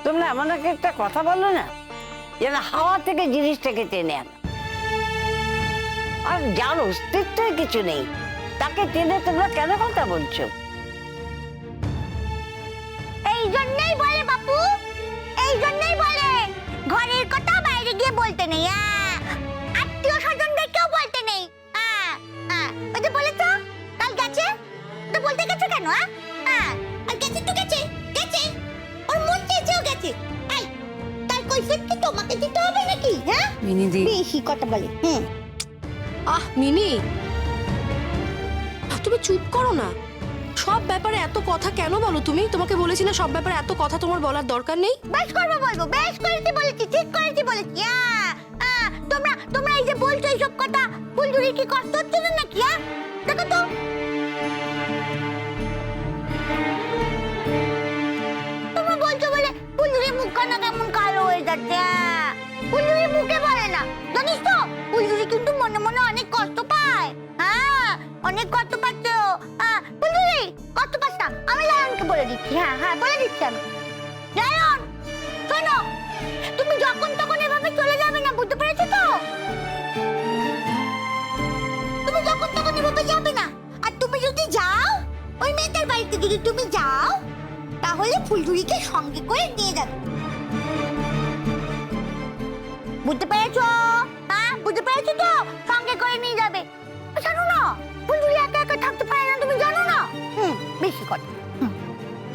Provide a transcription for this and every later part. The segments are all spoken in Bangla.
তোমরা এমন একটা কথা বলো না, যেন হাওয়া থেকে জিনিসটাকে টেনে আনো। আর যার অস্তিত্ব কিছু নেই তাকে টেনে তোমরা কেন কথা বলছো? এই জন্যই বলে বাপু, এই জন্যই বলে ঘরের কথা বাইরে গিয়ে বলতে নেই, আত্মীয় স্বজনদের কেউ বলতে নেই। ওই যে বলে তো কাল গেছে, তো বলতে গেছো কেন? আর গেছে তো গেছে, গেছে ওর মন চেয়েছেও গেছে। এই তার কৈফিয়ত কি তোমাকে দিতে হবে নাকি? হ্যাঁ মিনিদি, বেশি কথা বলে। মিনি, তুমি চুপ করো না। সব ব্যাপারে এত কথা কেন বলো তুমি? তোমাকে বলেছি না সব ব্যাপারে এত কথা তোমার বলার দরকার নেই। বেশ করবো বলবো, বেশ করেছি বলেছি, ঠিক করেছি বলেছি। তোমরা তোমরা এই যে বলছো এইসব কথা, ফুলঝুরি কি কষ্ট হচ্ছে না নাকি? দেখো তো তোমরা বলছো বলে ফুলঝুরি মুখখানা কেমন কালো হয়ে যাচ্ছে। ফুলঝুরি মুখে বলে না, জানিস তো ফুলঝুরি কিন্তু মনে মনে অনেক কষ্ট পায়। অনেক কষ্ট পাচ্ছে ও। ফুলঝুরি কষ্ট পাস না, আমি লায়নকে বলে দিচ্ছি। বলে দিচ্ছি আমি। লায়ন শোনো, তুমি যখন তখন এভাবে চলে যাবে না, বুঝতে পেরেছো তো? তুমি যখন তখন এভাবে যাবে না। আর তুমি যদি যাও, ওই মেয়েটার বাড়িতে যদি তুমি যাও, তাহলে ফুলঝুরিকে সঙ্গে করে নিয়ে যাবে। বুঝতে পেরেছো? বুঝতে পেরেছো তো? সঙ্গে করে নিয়ে যাবে। জানো না ফুলঝুরি একা একা থাকতে পারে না, তুমি জানো না? বেশি কথা।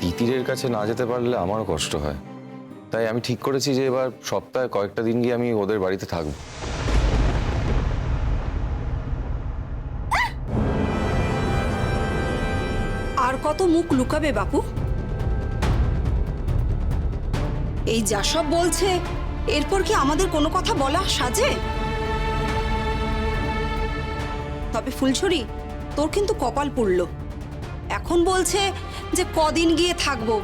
তিতিরের কাছে না যেতে পারলে আমারও কষ্ট হয়, তাই আমি ঠিক করেছি যে এবার সপ্তাহে কয়েকটা দিন গিয়ে আমি ওদের বাড়িতে থাকবো। আর কত মুখ লুকাবে বাপু? এই যা সব বলছে, এরপর কি আমাদের কোনো কথা বলা সাজে? তবে ফুলছড়ি, তোর কিন্তু কপাল পুড়ল। এখন বলছে যে কদিন গিয়ে থাকবো,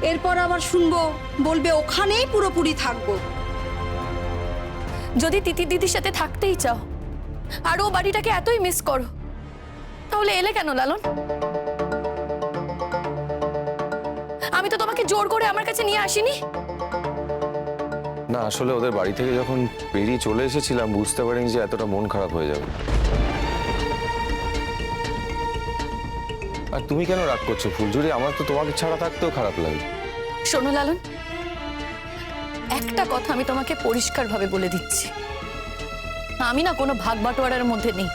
এরপর আবার শুনবো বলবে ওখানেই পুরোপুরি থাকবো। যদি তিতির দিদির সাথে থাকতেই চাও আর ও বাড়িটাকে এতই মিস করো, তাহলে এলে কেন লালন? আমি তো তোমাকে জোর করে আমার কাছে নিয়ে আসিনি। না, আসলে ওদের বাড়ি থেকে যখন বেরিয়ে চলে এসেছিলাম বুঝতে পারিনি যে এতটা মন খারাপ হয়ে যাবে। আর তুমি কেন রাগ করছো ফুলঝুরি? আমার তো তোমাকে ছাড়া থাকতেও খারাপ লাগে। শোনো লালন, একটা কথা আমি তোমাকে পরিষ্কারভাবে বলে দিচ্ছি, আমি না কোনো ভাগ বাটোয়ারার মধ্যে নেই।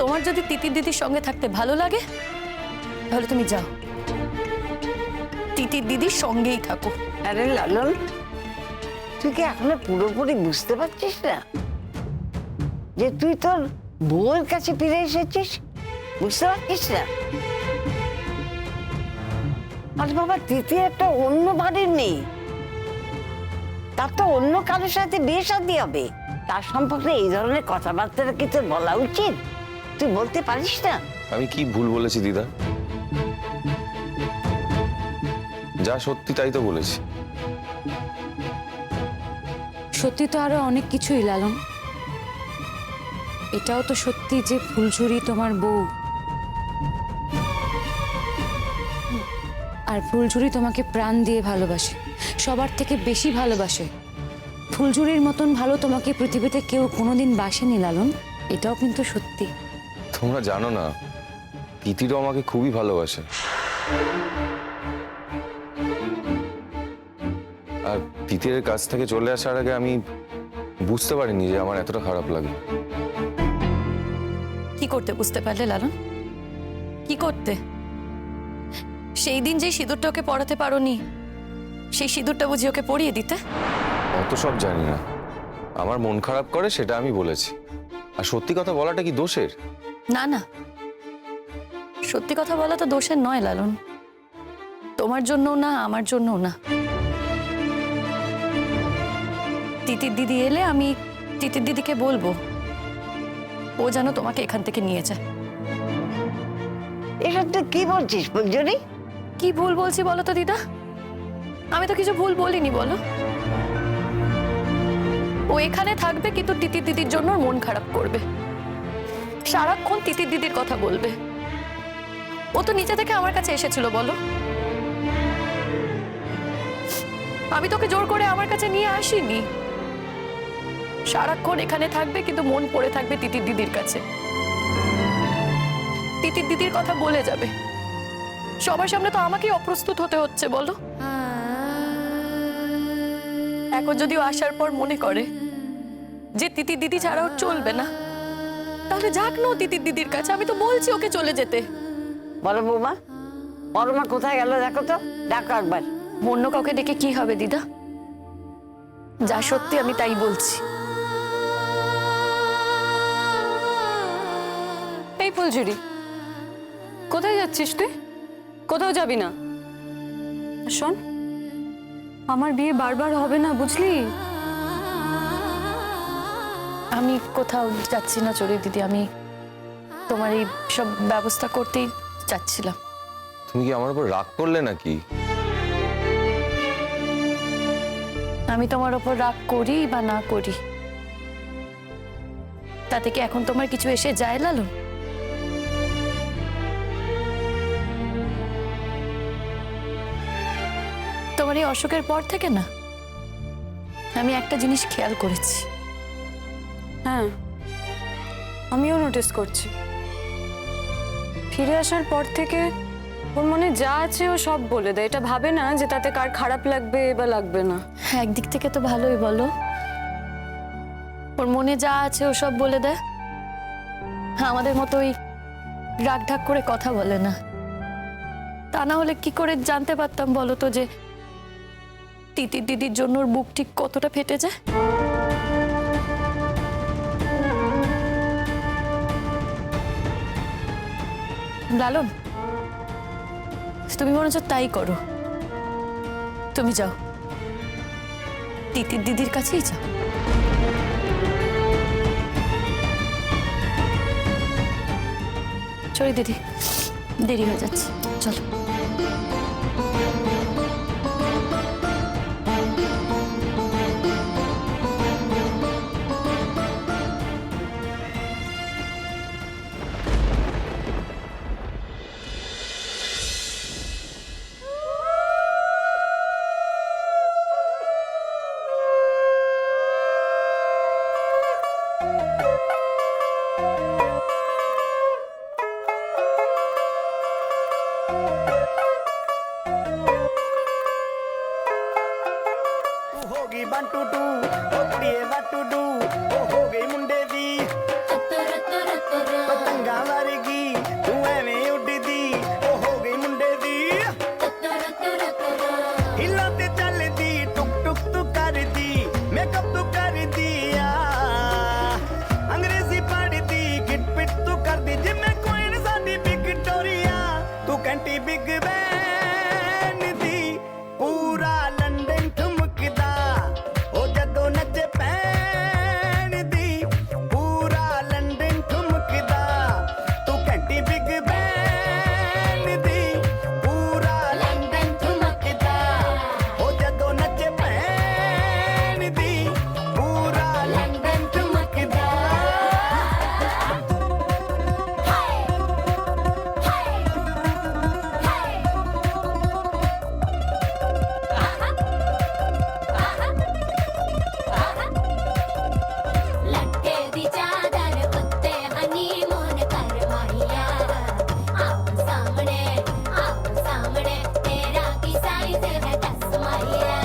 তোমার যদি তিতির দিদির সঙ্গে থাকতে ভালো লাগে তাহলে তুমি যাও, তিতির দিদির সঙ্গেই থাকো। আরে লালন, তুই কি এখনো পুরোপুরি বুঝতে পারছিস না যে তুই তোর বউয়ের কাছে ফিরে এসেছিস? বুঝতে পারছিস না? আর বাবা, তিতি একটা অন্য বাড়ির নেই, তার তো অন্য কারোর সাথে বিয়ে শাদী হবে। তার সম্পর্কে এই ধরনের কথাবার্তা কি তোর বলা উচিত? তুই বলতে পারিস না? আমি কি ভুল বলেছি দিদা? যা সত্যি তাই তো বলেছি। সত্যি তো আরো অনেক কিছুই লালন। এটাও তো সত্যি যে ফুলঝুরি তোমার বউ, আর ফুলঝুরি তোমাকে প্রাণ দিয়ে ভালোবাসে, সবার থেকে বেশি ভালোবাসে। ফুলঝুরির মতন ভালো তোমাকে পৃথিবীতে কেউ কোনোদিন বাসেনি লালন, এটাও কিন্তু সত্যি। তোমরা জানো না, তিতিরও আমাকে খুবই ভালোবাসে। আর তিতিরের কাছ থেকে চলে আসার আগে আমি বুঝতে পারিনি যে আমার এতটা খারাপ লাগে। কি করতে বুঝতে পারলে লালন? কি করতে? সেই দিন যে সিঁদুরটা ওকে পড়াতে পারোনি, সেই সিঁদুরটা বুঝি ওকে পরিয়ে দিতে? অত সব জানি না, আমার মন খারাপ করে সেটা আমি বলেছি। আর সত্যি কথা বলাটা কি দোষের? না না, সত্যি কথা বলা তো দোষের নয় লালন, তোমার জন্য না, আমার জন্য না। তিতির দিদি এলে আমি তিতির দিদিকে বলবো ও যেন তোমাকে এখান থেকে নিয়ে যায়। এসব তুই কি বলছিস ফুলঝুরি? কি ভুল বলছি বলো তো দিদা? আমি তো কিছু ভুল বলিনি, বলো। ও এখানে থাকবে কিন্তু তিতির দিদির জন্য ওর মন খারাপ করবে, সারাক্ষণ তিতির দিদির কথা বলবে। ও তো নিচে থেকে আমার কাছে এসেছিল বলো। আমি তোকে জোর করে আমার কাছে নিয়ে আসিনি। সারাক্ষণ এখানে থাকবে কিন্তু মন পড়ে থাকবে তিতির দিদির কাছে। তিতির দিদির কথা বলে যাবে। সবার সামনে তো আমাকেই অপ্রস্তুত হতে হচ্ছে বলো। এখন যদিও আসার পর মনে করে যে তিতির দিদি ছাড়া ওর চলবে না, তাহলে যাক না তিতির দিদির কাছে। আমি তো বলছি ওকে চলে যেতে। বলো বৌমা, পরমা কোথায় গেল দেখো তো, ডাকো একবার। অন্য কাউকে ডেকে কি হবে দিদা? যা সত্যি আমি তাই বলছি। এই ফুলঝুরি, কোথায় যাচ্ছিস তুই? কোথাও যাবি না। শোন, আমার বিয়ে বারবার হবে না, বুঝলি? আমি কোথাও যাচ্ছি না চড়ি দিদি, আমি তোমার এই সব ব্যবস্থা করতেই যাচ্ছিলাম। তুমি কি আমার উপর রাগ করলে নাকি? আমি তোমার ওপর রাগ করি বা না করি তাতে কি এখন তোমার কিছু এসে যায় লালন? তোমার এই অসুখের পর থেকে না আমি একটা জিনিস খেয়াল করেছি। হ্যাঁ, আমিও নোটিস করছি। ফিরে আসার পর থেকে ওর মনে যা আছে ও সব বলে দেয়। এটা ভাবে না যে তাতে কার খারাপ লাগবে বা লাগবে না। হ্যাঁ, একদিক থেকে তো ভালোই বলো। ওর মনে যা আছে ও সব বলে দেয়। হ্যাঁ, আমাদের মতো ওই রাগ ঢাক করে কথা বলে না। তা না হলে কি করে জানতে পারতাম বলো তো যে তিতির দিদির জন্য ওর বুক ঠিক কতটা ফেটে যায়। লালন, তুমি মনে হচ্ছে তাই করো। তুমি যাও, তিতির দিদির কাছেই যাও। চলি দিদি, দেরি হয়ে যাচ্ছে, চলো। ਹੋ ਗਈ 1 2 2 ਉਹ ਕੁੜੀਏ what to do ਉਹ ਹੋ ਗਈ ਮੁੰਡੇ ਦੀ ਪਤੰਗਾਂ ਵਰਗੀ ਤੂੰ ਐਵੇਂ ਉੱਡਦੀ ਉਹ ਹੋ ਗਈ ਮੁੰਡੇ ਦੀ ਹਿੱਲਾਂ ਤੇ ਚੱਲਦੀ ਟੁਕ ਟੁਕ ਤੂੰ ਕਰਦੀ ਮੇਕਅਪ ਤੂੰ ਕਰਦੀ ਆ ਅੰਗਰੇਜ਼ੀ ਪੜ੍ਹਦੀ ਗਿਟ ਪਿਟ ਤੂੰ ਕਰਦੀ ਜਿਵੇਂ ਕੁਈਨ ਸਾਡੀ ਵਿਕਟੋਰੀਆ ਤੂੰ ਘੰਟੀ ਬਿਗ ਬੈਨ ਦੀ ਪੂਰਾ ਲੰਡਨ ਠੁਮਕਦਾ ਉਹ ਜਦੋਂ ਨੱਚੇ ਪੈਣ ਦੀ ਪੂਰਾ ਲੰਡਨ ਠੁਮਕਦਾ ਤੂੰ ਘੰਟੀ ਬਿਗ ਬੈਨ ਦੀ ਪੂਰਾ ਲੰਡਨ ਠੁਮਕਦਾ ਉਹ ਜਦੋਂ ਨੱਚੇ ਪੈਣ ਦੀ ਪੂਰਾ ਲੰਡਨ ਠੁਮਕਦਾ लटके दी चादर कुत्ते हनीमून करवाइया आओ सामने तेरा की साइज है तस्माइया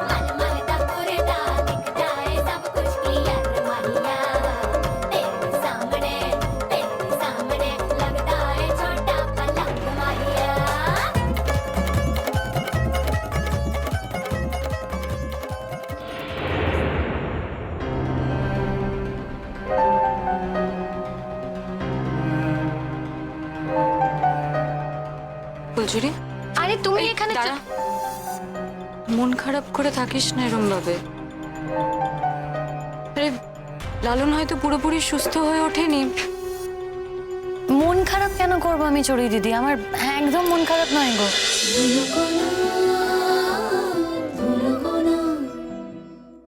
मन मन तक उड़ता दिख जाए सब कुछ क्लियर माहिया तेरे सामने लगता है छोटा पलंग माहिया ফুলঝুরি, আরে তুমি এখানে দাঁড়া। মন খারাপ করে থাকিস না এরম ভাবে। আরে লালন হয়তো পুরোপুরি সুস্থ হয়ে ওঠেনি। মন খারাপ কেন করবো আমি চড়ি দিদি? আমার একদম মন খারাপ নয় গো।